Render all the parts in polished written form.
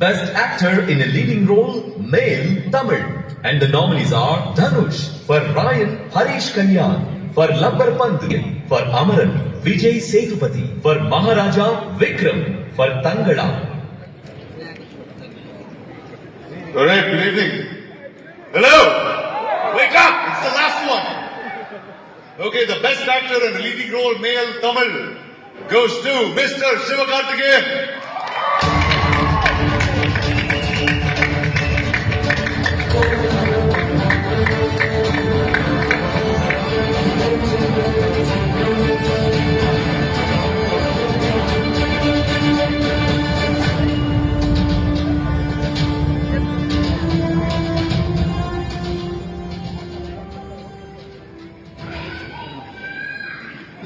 Best Actor in a Leading Role, Male, Tamil. And the nominees are Dhanush for Ryan Harish Kalyan, for Labbar Pandhu, for Amaran Vijay Sethupathi, for Maharaja Vikram, for Tangala. All right, good evening. Hello! Wake up! It's the last one. Okay, the best actor in the leading role, male Tamil, goes to Mr. Sivakarthikeyan.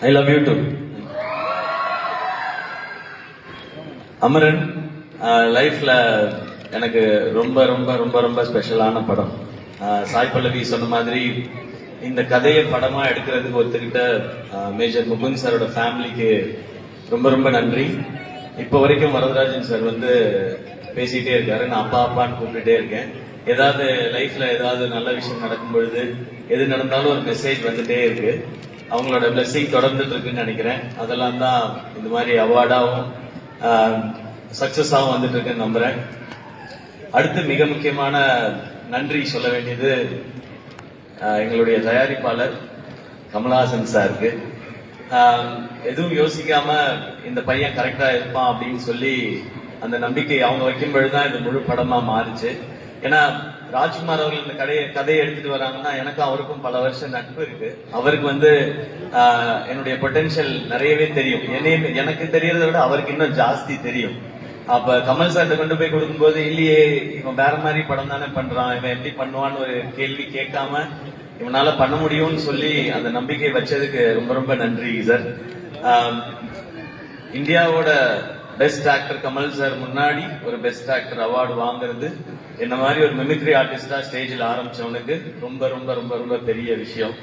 I love you too. Amaran லைஃப்ல எனக்கு ரொம்ப ரொம்ப ரொம்ப ரொம்ப ஸ்பெஷலான படம். சாய் பல்லவி சொன்ன மாதிரி இந்த கதையை படமா எடுக்கிறதுக்கு ஒத்துக்கிட்ட மேஜர் முகுந்த் சாரோட ஃபேமிலிக்கு ரொம்ப ரொம்ப நன்றி. இப்போ வரைக்கும் வரதராஜன் சார் வந்து பேசிட்டே இருக்காரு, நான் அப்பா அப்பான்னு கூப்பிட்டுட்டே இருக்கேன். ஏதாவது லைஃப்ல ஏதாவது நல்ல விஷயம் நடக்கும் பொழுது எது நடந்தாலும் ஒரு மெசேஜ் வந்துட்டே இருக்கு. அவங்களோட பிளெஸிங் தொடர்ந்துட்டு இருக்குன்னு நினைக்கிறேன். அதெல்லாம் தான் இந்த மாதிரி அவார்டாகவும் சக்சஸாகவும் வந்துட்டு இருக்குன்னு நம்புறேன். அடுத்து மிக முக்கியமான நன்றி சொல்ல வேண்டியது எங்களுடைய தயாரிப்பாளர் கமலஹாசன் சாருக்கு. எதுவும் யோசிக்காம இந்த பையன் கரெக்டா இருப்பான் அப்படின்னு சொல்லி அந்த நம்பிக்கை அவங்க வைக்கும் பொழுதுதான் இது முழு படமா மாறுச்சு. ஏன்னா ராஜ்குமார் அவர்கள் இந்த கதையை எடுத்துட்டு வராங்கன்னா எனக்கும் அவருக்கும் பல வருஷம் நட்பு இருக்கு. அவருக்கு வந்து என்னுடைய பொட்டன்ஷியல் நிறையவே தெரியும். எனக்கு தெரியறதை விட அவருக்கு இன்னும் ஜாஸ்தி தெரியும். அப்ப கமல் சார்ட்ட கொண்டு போய் கொடுக்கும்போது இல்லையே இவன் வேற மாதிரி படம் தானே பண்றான், இவன் எப்படி பண்ணுவான்னு ஒரு கேள்வி கேட்காம இவனால பண்ண முடியும்னு சொல்லி அந்த நம்பிக்கை வச்சதுக்கு ரொம்ப ரொம்ப நன்றி சார். இந்தியாவோட பெஸ்ட் ஆக்டர் கமல் சார் முன்னாடி ஒரு பெஸ்ட் ஆக்டர் அவார்டு வாங்குறது என்ன மாதிரி ஒரு மிமிக்ரி ஆர்டிஸ்டா ஸ்டேஜில் ஆரம்பிச்சவனுக்கு ரொம்ப ரொம்ப ரொம்ப ரொம்ப பெரிய விஷயம்.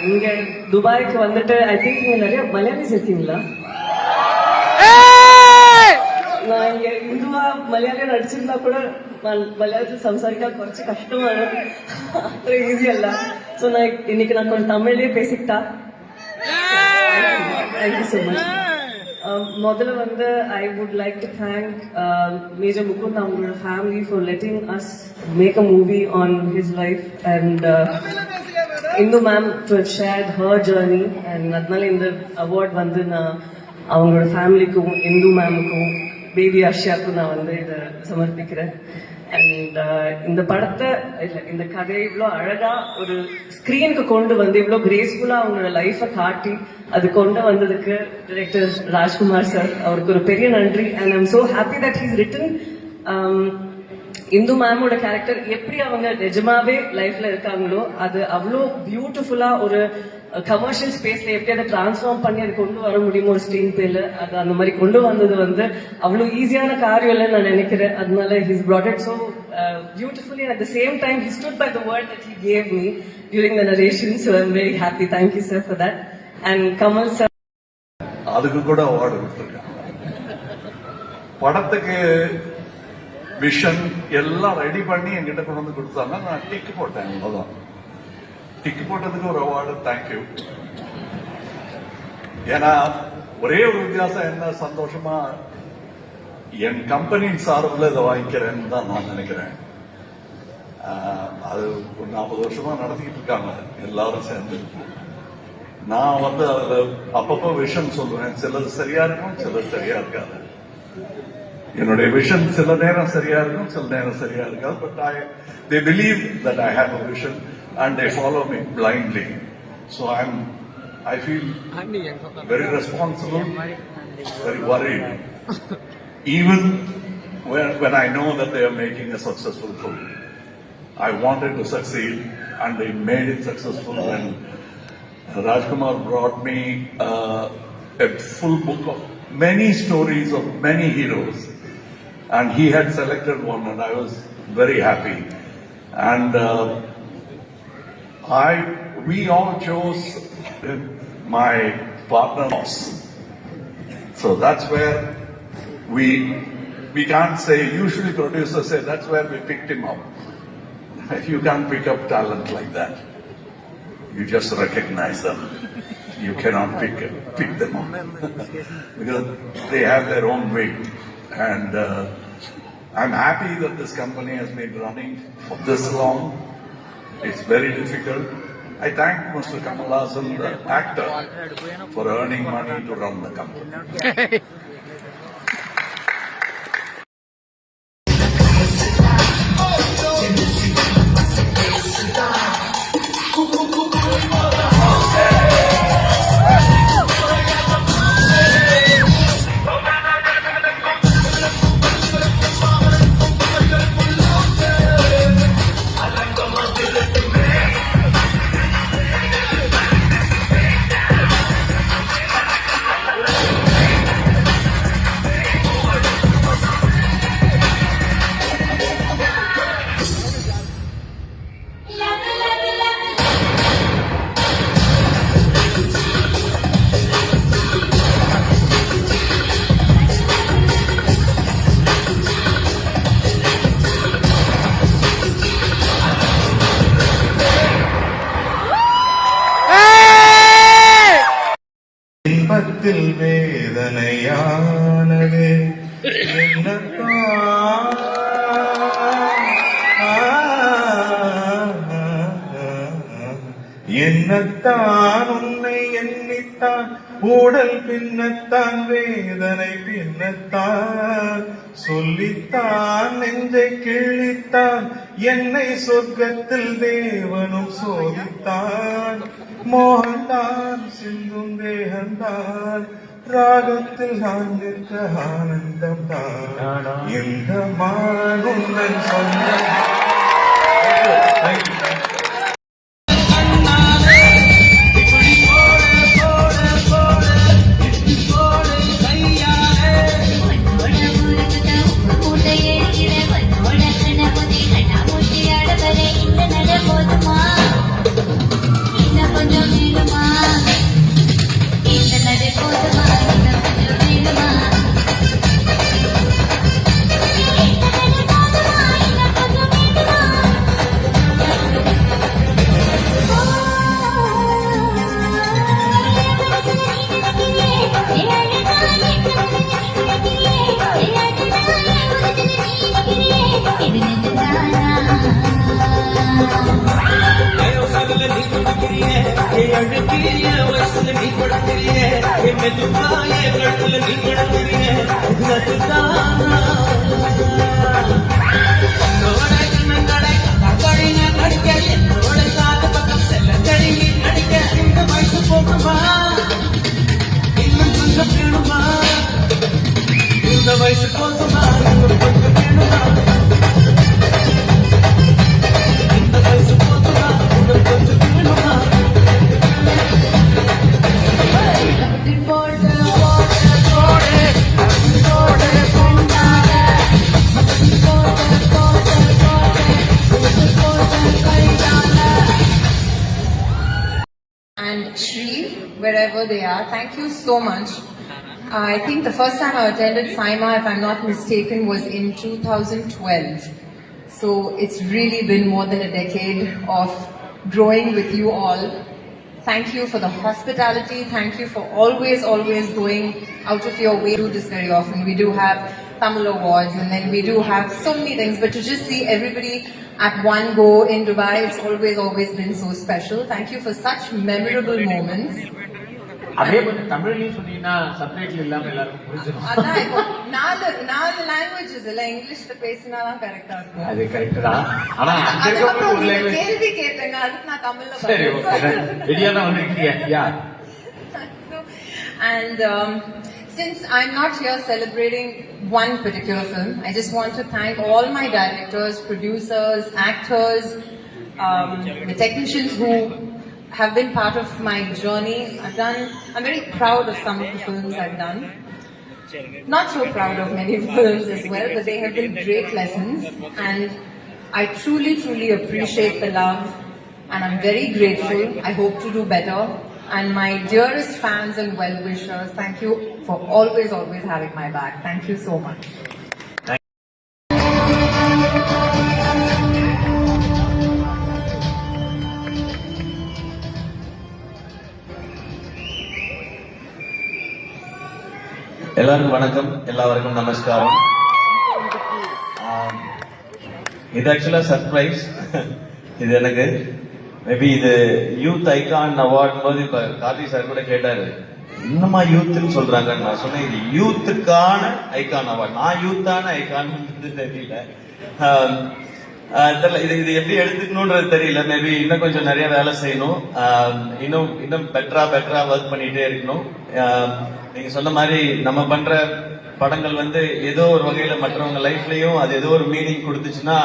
இங்க துபாய்க்கு வந்துட்டு ஐ திங்க் நீங்க நிறைய மலையாளிஸ் இருக்கீங்களா? நான் இங்க இந்துவா மலையாளியா நடிச்சிருந்தா கூட மலையாளத்தில் சம்சாரிக்கா குறைச்சு கஷ்டமான அப்புறம் ஈஸி அல்ல. ஸோ நான் இன்னைக்கு நான் கொஞ்சம் தமிழ்லயே பேசிக்கிட்டா. Thank you so much. முதல்ல வந்து I would like to thank major Mukund அவங்களோட family for letting us make a movie on his life and Indhu ma'am to have shared her journey. And அதனால இந்த அவார்ட் வந்து நான் அவங்களோட ஃபேமிலிக்கும் இந்து மேமுக்கும் பேபி அர்ஷியாவுக்கும் நான் வந்து இதை சமர்ப்பிக்கிறேன். அண்ட் இந்த படத்தை இல்லை இந்த கதையை இவ்வளோ அழகா ஒரு ஸ்கிரீனுக்கு கொண்டு வந்து இவ்வளோ கிரேஸ்ஃபுல்லா அவங்களோட லைஃபை காட்டி அது கொண்டு வந்ததுக்கு டைரக்டர் ராஜ்குமார் சார் அவருக்கு ஒரு பெரிய நன்றி. And I'm so happy that he's written Indhu மேமோட கேரக்டர் எப்படி அவங்க நிஜமாவே லைஃப்ல இருக்காங்களோ அது அவ்வளோ பியூட்டிஃபுல்லா ஒரு கமர்ஷியல் ஸ்பேஸ்ல எப்படி அதை டிரான்ஸ்ஃபார்ம் பண்ணி அதை கொண்டு வர முடியுமோ ஒரு ஸ்கிரீன் பேல அது அந்த மாதிரி கொண்டு வந்தது வந்து அவ்வளோ ஈஸியான காரியம் இல்லைன்னு நான் நினைக்கிறேன். அதனால his brought it so beautifully and at the same time he stood by the word that he gave me during the narration, so I'm very happy. Thank you sir for that. And Kamal sir அதுக்கு கூட award கொடுத்துருக்காங்க. படத்துக்கு vision எல்லாம் ready பண்ணி என்கிட்ட கொண்டு வந்து கொடுத்தாங்க. நான் டிக்கு போட்டேன், அவ்வளவுதான். டிக்கு போட்டதுக்கு ஒரு அவார்டு, தேங்க்யூ. ஏன்னா ஒரே ஒரு வித்தியாசம் என்ன, சந்தோஷமா என் கம்பெனியின் சார்பில் இதை வாங்கிக்கிறேன்னு தான் நான் நினைக்கிறேன். அது ஒரு 40 வருஷமா நடத்திக்கிட்டு இருக்காங்க எல்லாரும் சேர்ந்து. நான் வந்து அதுல அப்பப்போ விஷன் சொல்லுவேன், சிலது சரியா இருக்கும் சிலது சரியா இருக்காது. என்னுடைய விஷன் சில நேரம் சரியா இருக்கும் சில நேரம் சரியா இருக்காது. But they believe that I have a vision and they follow me blindly. So I feel very responsible, very worried. Even when I know that they are making a successful film. I wanted to succeed and they made it successful. And Rajkumar brought me a full book of many stories of many heroes. And he had selected one and I was very happy. And we all chose my partner. So that's where we can't say, usually producers say that's where we picked him up. You can't pick up talent like that. You just recognize them. You cannot pick them up because they have their own way. And I'm happy that this company has been running for this long. It's very difficult. I thank Mr. Kamal Haasan, the actor, for earning money to run the company. இன்பத்தில் வேதனையானது என்னத்தான் உன்னை எண்ணித்தான் ஊடல் பின்னத்தான் வேதனை பின்னத்தான் சொல்லித்தான் நெஞ்சை கிள்ளித்தான் என்னை சொர்க்கத்தில் தேவனும் சோதித்தான் மோகன்தான் சிந்தும் தேகந்தான் ராகத்தில் நான் நிற்க ஆனந்தம் தான் இந்த மானுந்தன் சொந்தம். And Shri, wherever they are, thank you so much. I think the first time I attended SIMA, if I'm not mistaken, was in 2012. So it's really been more than a decade of growing with you all. Thank you for the hospitality. Thank you for always going out of your way to do this very often. We do have Tamil Awards and then we do have so many things, but to just see everybody at one go in Dubai, it's always been so special. Thank you for such memorable moments. அதே கொஞ்சம் தமிழ்லயும் சொன்னீங்கன்னா subtitle இல்லாம எல்லாருக்கும் புரிஞ்சிடும். அதான் இப்போ நாலு languages இல்ல, இங்கிலீஷ்ல பேசினாதான் கரெக்டா இருக்கும். அது கரெக்ட் தான். ஆனா அங்க இருக்க ஒரு லாங்குவேஜ் கேள்வி கேட்டேங்க, அதுக்கு நான் தமிழ்ல சரி ஓகே ரெடியா தான் வந்திருக்கீங்க. யா and since I'm not here celebrating one particular film, I just want to thank all my directors, producers, actors, the technicians who have been part of my journey. I'm very proud of some of the films I've done. Not so proud of many films as well, but they have been great lessons and I truly appreciate the love and I'm very grateful. I hope to do better. And my dearest fans and well-wishers, thank you for always having my back. Thank you so much. எல்லாருக்கும் வணக்கம், எல்லாருக்கும் நமஸ்காரம். இது ஆக்சுவலா surprise. இது எனக்கு maybe இது youth icon award போது இப்ப கார்த்தி சார் கூட கேட்டாரு, இன்னுமா யூத்னு சொல்றாங்க. நான் சொன்னேன் இது யூத்துக்கான ஐகான் அவார்ட். நான் யூத்தான ஐகான் தெரியல. இது எப்படி எடுத்துக்கணும்ன்றது தெரியல. மேபி இன்னும் கொஞ்சம் நிறைய வேலை செய்யணும். இன்னும் பெட்டரா ஒர்க் பண்ணிட்டே இருக்கணும். நீங்க சொன்ன மாதிரி நம்ம பண்ற படங்கள் ஏதோ ஒரு வகையில மற்றவங்க லைஃப்லயும் அது ஏதோ ஒரு மீனிங் கொடுத்துச்சுன்னா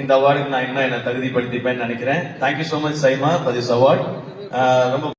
இந்த அவார்டுக்கு நான் இன்னும் என்ன தகுதிப்படுத்திப்பேன்னு நினைக்கிறேன். Thank you so much SIMA for this award. ரொம்ப